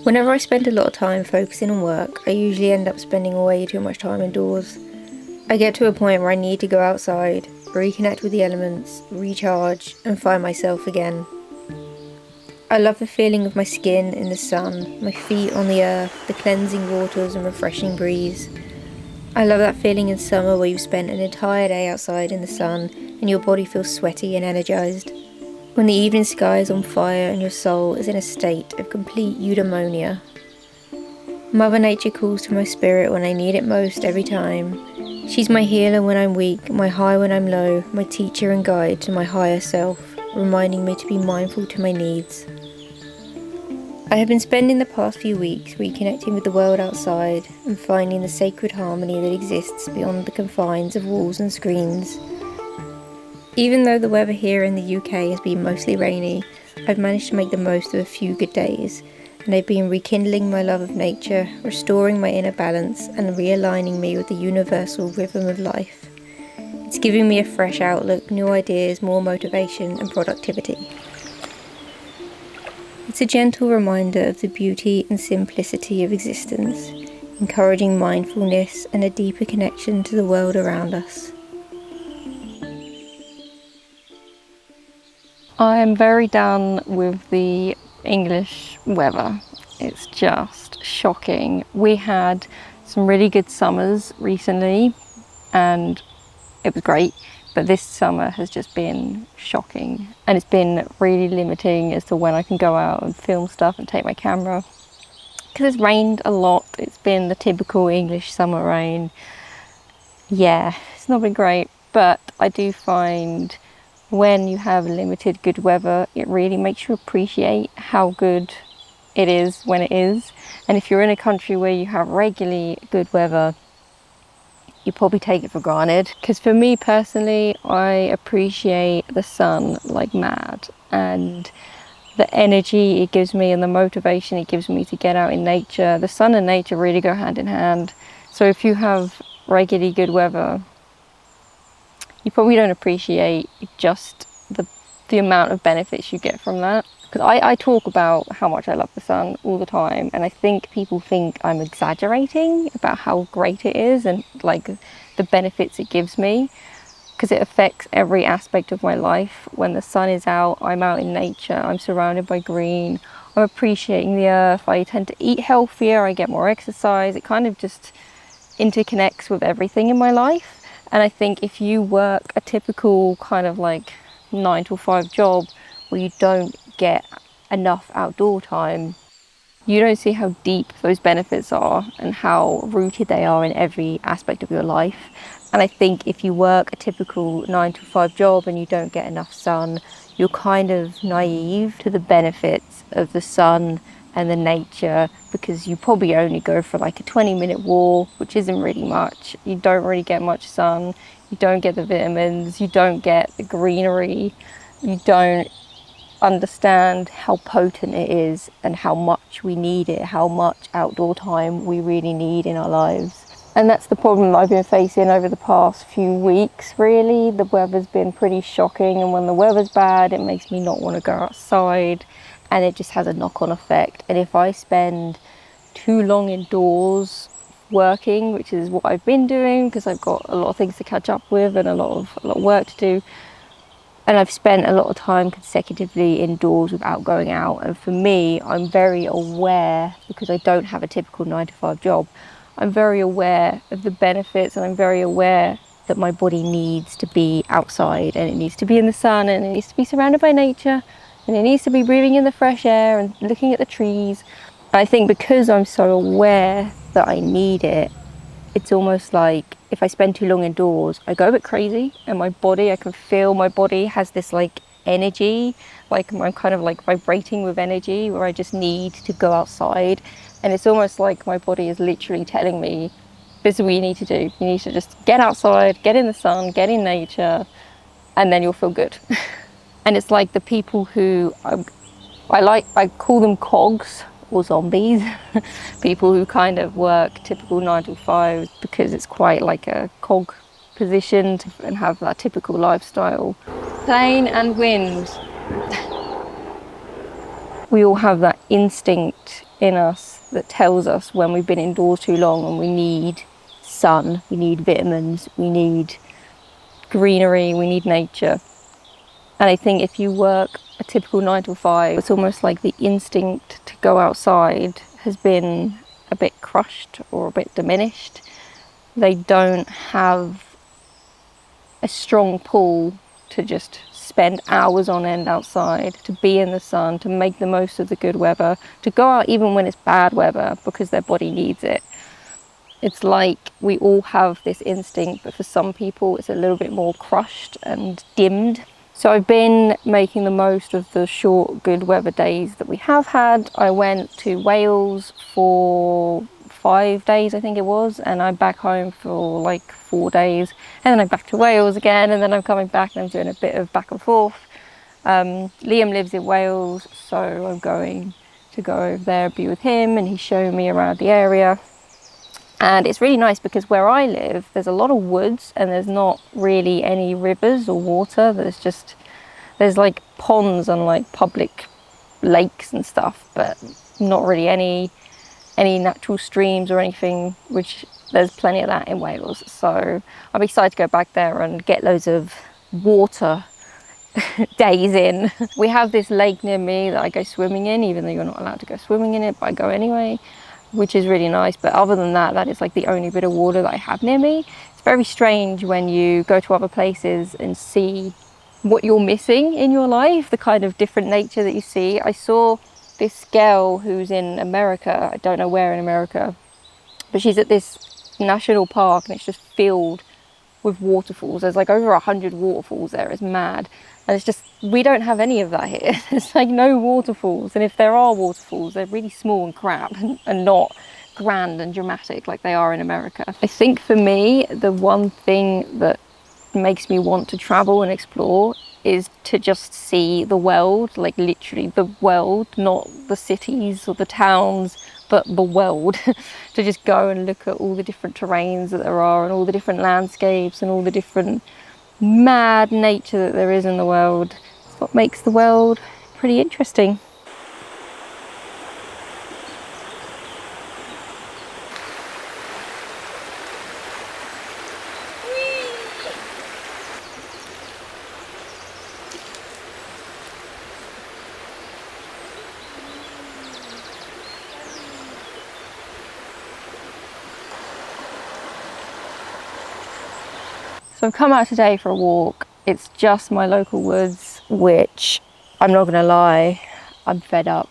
Whenever I spend a lot of time focusing on work, I usually end up spending way too much time indoors. I get to a point where I need to go outside, reconnect with the elements, recharge, and find myself again. I love the feeling of my skin in the sun, my feet on the earth, the cleansing waters and refreshing breeze. I love that feeling in summer where you've spent an entire day outside in the sun and your body feels sweaty and energised. When the evening sky is on fire and your soul is in a state of complete eudaemonia. Mother Nature calls to my spirit when I need it most every time. She's my healer when I'm weak, my high when I'm low, my teacher and guide to my higher self, reminding me to be mindful to my needs. I have been spending the past few weeks reconnecting with the world outside and finding the sacred harmony that exists beyond the confines of walls and screens. Even though the weather here in the UK has been mostly rainy, I've managed to make the most of a few good days, and I've been rekindling my love of nature, restoring my inner balance, and realigning me with the universal rhythm of life. It's giving me a fresh outlook, new ideas, more motivation, and productivity. It's a gentle reminder of the beauty and simplicity of existence, encouraging mindfulness and a deeper connection to the world around us. I am very done with the English weather. It's just shocking. We had some really good summers recently and it was great, but this summer has just been shocking and it's been really limiting as to when I can go out and film stuff and take my camera because it's rained a lot. It's been the typical English summer rain. Yeah, it's not been great, but I do find when you have limited good weather, it really makes you appreciate how good it is when it is. And if you're in a country where you have regularly good weather, you probably take it for granted. Because for me personally, I appreciate the sun like mad, and the energy it gives me and the motivation it gives me to get out in nature. The sun and nature really go hand in hand. So if you have regularly good weather, you probably don't appreciate just the amount of benefits you get from that. Because I talk about how much I love the sun all the time, and I think people think I'm exaggerating about how great it is and like the benefits it gives me, because it affects every aspect of my life. When the sun is out, I'm out in nature, I'm surrounded by green, I'm appreciating the earth, I tend to eat healthier, I get more exercise. It kind of just interconnects with everything in my life. And I think if you work a typical kind of like 9 to 5 job where you don't get enough outdoor time, you don't see how deep those benefits are and how rooted they are in every aspect of your life. And I think if you work a typical 9 to 5 job and you don't get enough sun, you're kind of naive to the benefits of the sun and the nature, because you probably only go for like a 20-minute walk, which isn't really much. You don't really get much sun, you don't get the vitamins, you don't get the greenery, you don't understand how potent it is and how much we need it, how much outdoor time we really need in our lives. And that's the problem that I've been facing over the past few weeks, really. The weather's been pretty shocking, and when the weather's bad, it makes me not want to go outside, and it just has a knock-on effect. And if I spend too long indoors working, which is what I've been doing because I've got a lot of things to catch up with and a lot of work to do, and I've spent a lot of time consecutively indoors without going out. And for me, I'm very aware, because I don't have a typical 9 to 5 job, I'm very aware of the benefits, and I'm very aware that my body needs to be outside, and it needs to be in the sun, and it needs to be surrounded by nature, and it needs to be breathing in the fresh air and looking at the trees. And I think because I'm so aware that I need it, it's almost like if I spend too long indoors, I go a bit crazy, and my body, I can feel my body has this like energy, like I'm kind of like vibrating with energy where I just need to go outside. And it's almost like my body is literally telling me, this is what you need to do. You need to just get outside, get in the sun, get in nature, and then you'll feel good. And it's like the people who I call them cogs or zombies, people who kind of work typical 9 to 5, because it's quite like a cog position and have that typical lifestyle. Plane and wind. We all have that instinct in us that tells us when we've been indoors too long and we need sun, we need vitamins, we need greenery, we need nature. And I think if you work a typical 9 to 5, it's almost like the instinct to go outside has been a bit crushed or a bit diminished. They don't have a strong pull to just spend hours on end outside, to be in the sun, to make the most of the good weather, to go out even when it's bad weather because their body needs it. It's like we all have this instinct, but for some people it's a little bit more crushed and dimmed. So I've been making the most of the short good weather days that we have had. I went to Wales for 5 days, I think it was, and I'm back home for like 4 days, and then I'm back to Wales again, and then I'm coming back and I'm doing a bit of back and forth. Liam lives in Wales, so I'm going to go over there, be with him, and he's showing me around the area. And it's really nice because where I live, there's a lot of woods and there's not really any rivers or water. There's like ponds and like public lakes and stuff, but not really any natural streams or anything, which there's plenty of that in Wales. So I'm excited to go back there and get loads of water days in. We have this lake near me that I go swimming in, even though you're not allowed to go swimming in it, but I go anyway, which is really nice. But other than that, that is like the only bit of water that I have near me. It's very strange when you go to other places and see what you're missing in your life, the kind of different nature that you see. I saw this girl who's in America, I don't know where in America, but she's at this national park and it's just filled with waterfalls. There's like over 100 waterfalls there. It's mad. And it's just, we don't have any of that here. There's like no waterfalls, and if there are waterfalls, they're really small and crap and not grand and dramatic like they are in America. I think for me, the one thing that makes me want to travel and explore is to just see the world, like literally the world, not the cities or the towns, but the world. To just go and look at all the different terrains that there are and all the different landscapes and all the different mad nature that there is in the world. It's what makes the world pretty interesting. So I've come out today for a walk. It's just my local woods, which I'm not gonna lie, I'm fed up.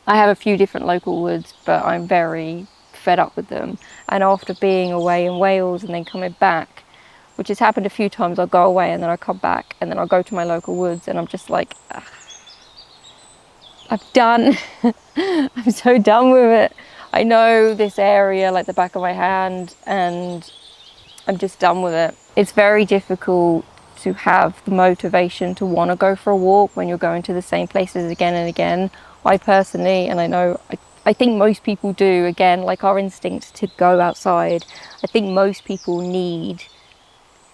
I have a few different local woods, but I'm very fed up with them. And after being away in Wales and then coming back, which has happened a few times, I'll go away and then I'll come back and then I'll go to my local woods and I'm just like, ugh, I'm done. I'm so done with it. I know this area like the back of my hand and I'm just done with it. It's very difficult to have the motivation to want to go for a walk when you're going to the same places again and again. I personally, and I know, I think most people do, again, like our instinct to go outside, I think most people need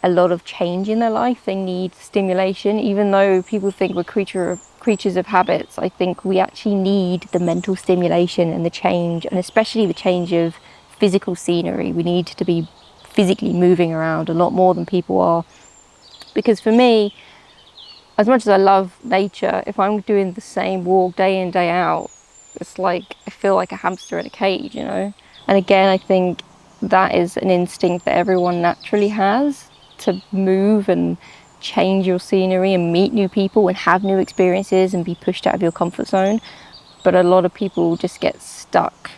a lot of change in their life. They need stimulation. Even though people think we're creatures of habits, I think we actually need the mental stimulation and the change, and especially the change of physical scenery. We need to be physically moving around a lot more than people are. Because for me, as much as I love nature, if I'm doing the same walk day in, day out, it's like I feel like a hamster in a cage, you know? And again, I think that is an instinct that everyone naturally has, to move and change your scenery and meet new people and have new experiences and be pushed out of your comfort zone. But a lot of people just get stuck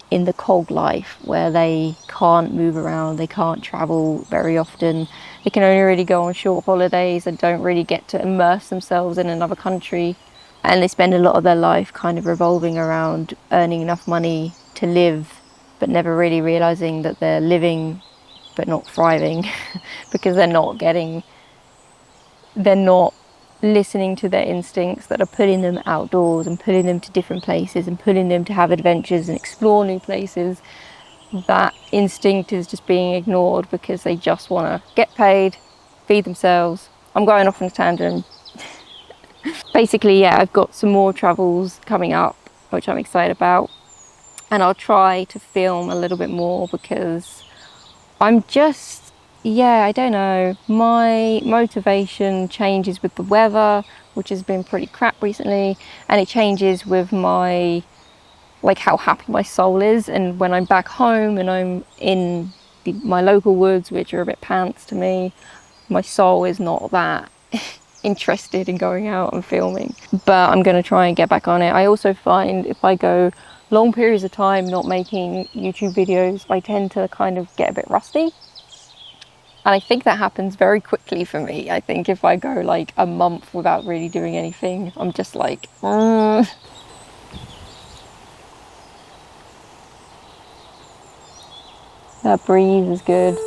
in the cog life where they can't move around, they can't travel very often, they can only really go on short holidays and don't really get to immerse themselves in another country, and they spend a lot of their life kind of revolving around earning enough money to live, but never really realizing that they're living but not thriving because they're not listening to their instincts that are putting them outdoors and putting them to different places and putting them to have adventures and explore new places, that instinct is just being ignored because they just want to get paid, feed themselves. I'm going off on a tangent. Basically, yeah, I've got some more travels coming up, which I'm excited about. And I'll try to film a little bit more because I'm just, yeah, I don't know. My motivation changes with the weather, which has been pretty crap recently. And it changes with my, like, how happy my soul is. And when I'm back home and I'm in my local woods, which are a bit pants to me, my soul is not that interested in going out and filming. But I'm going to try and get back on it. I also find if I go long periods of time not making YouTube videos, I tend to kind of get a bit rusty. And I think that happens very quickly for me. I think if I go like a month without really doing anything, I'm just like, That breeze is good.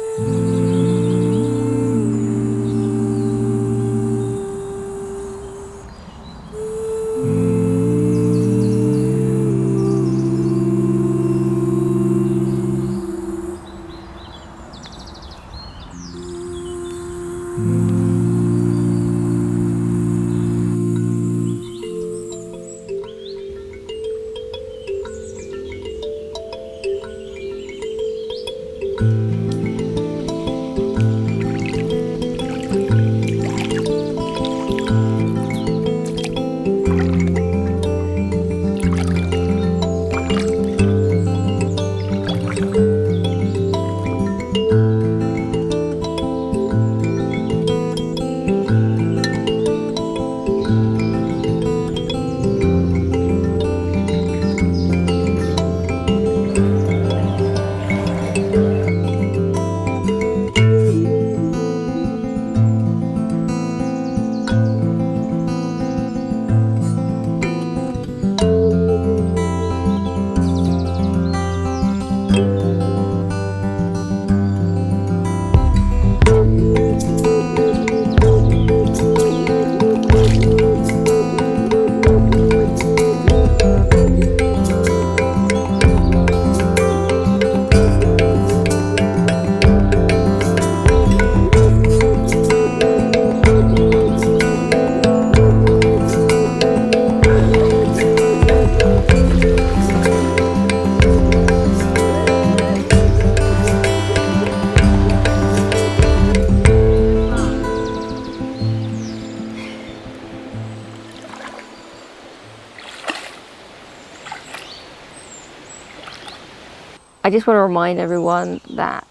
I just want to remind everyone that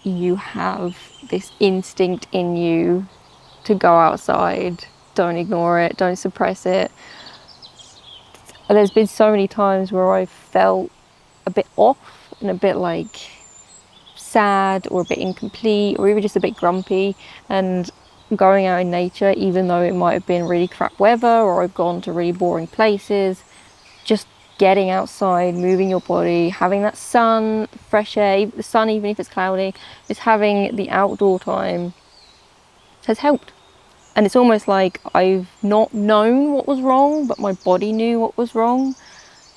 you have this instinct in you to go outside. Don't ignore it, don't suppress it. There's been so many times where I felt a bit off and a bit like sad or a bit incomplete or even just a bit grumpy, and going out in nature, even though it might have been really crap weather or I've gone to really boring places, just getting outside, moving your body, having that sun, fresh air, the sun even if it's cloudy, just having the outdoor time has helped. And it's almost like I've not known what was wrong, but my body knew what was wrong.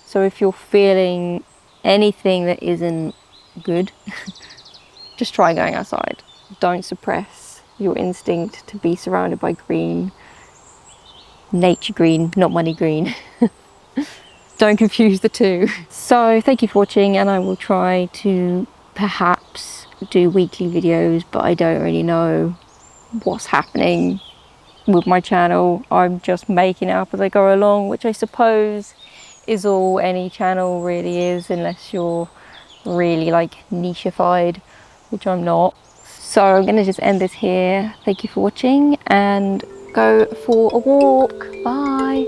So if you're feeling anything that isn't good, just try going outside. Don't suppress your instinct to be surrounded by green. Nature green, not money green. Don't confuse the two. So thank you for watching, and I will try to perhaps do weekly videos, but I don't really know what's happening with my channel. I'm just making it up as I go along, which I suppose is all any channel really is, unless you're really like nicheified, which I'm not. So I'm gonna just end this here. Thank you for watching and go for a walk. Bye.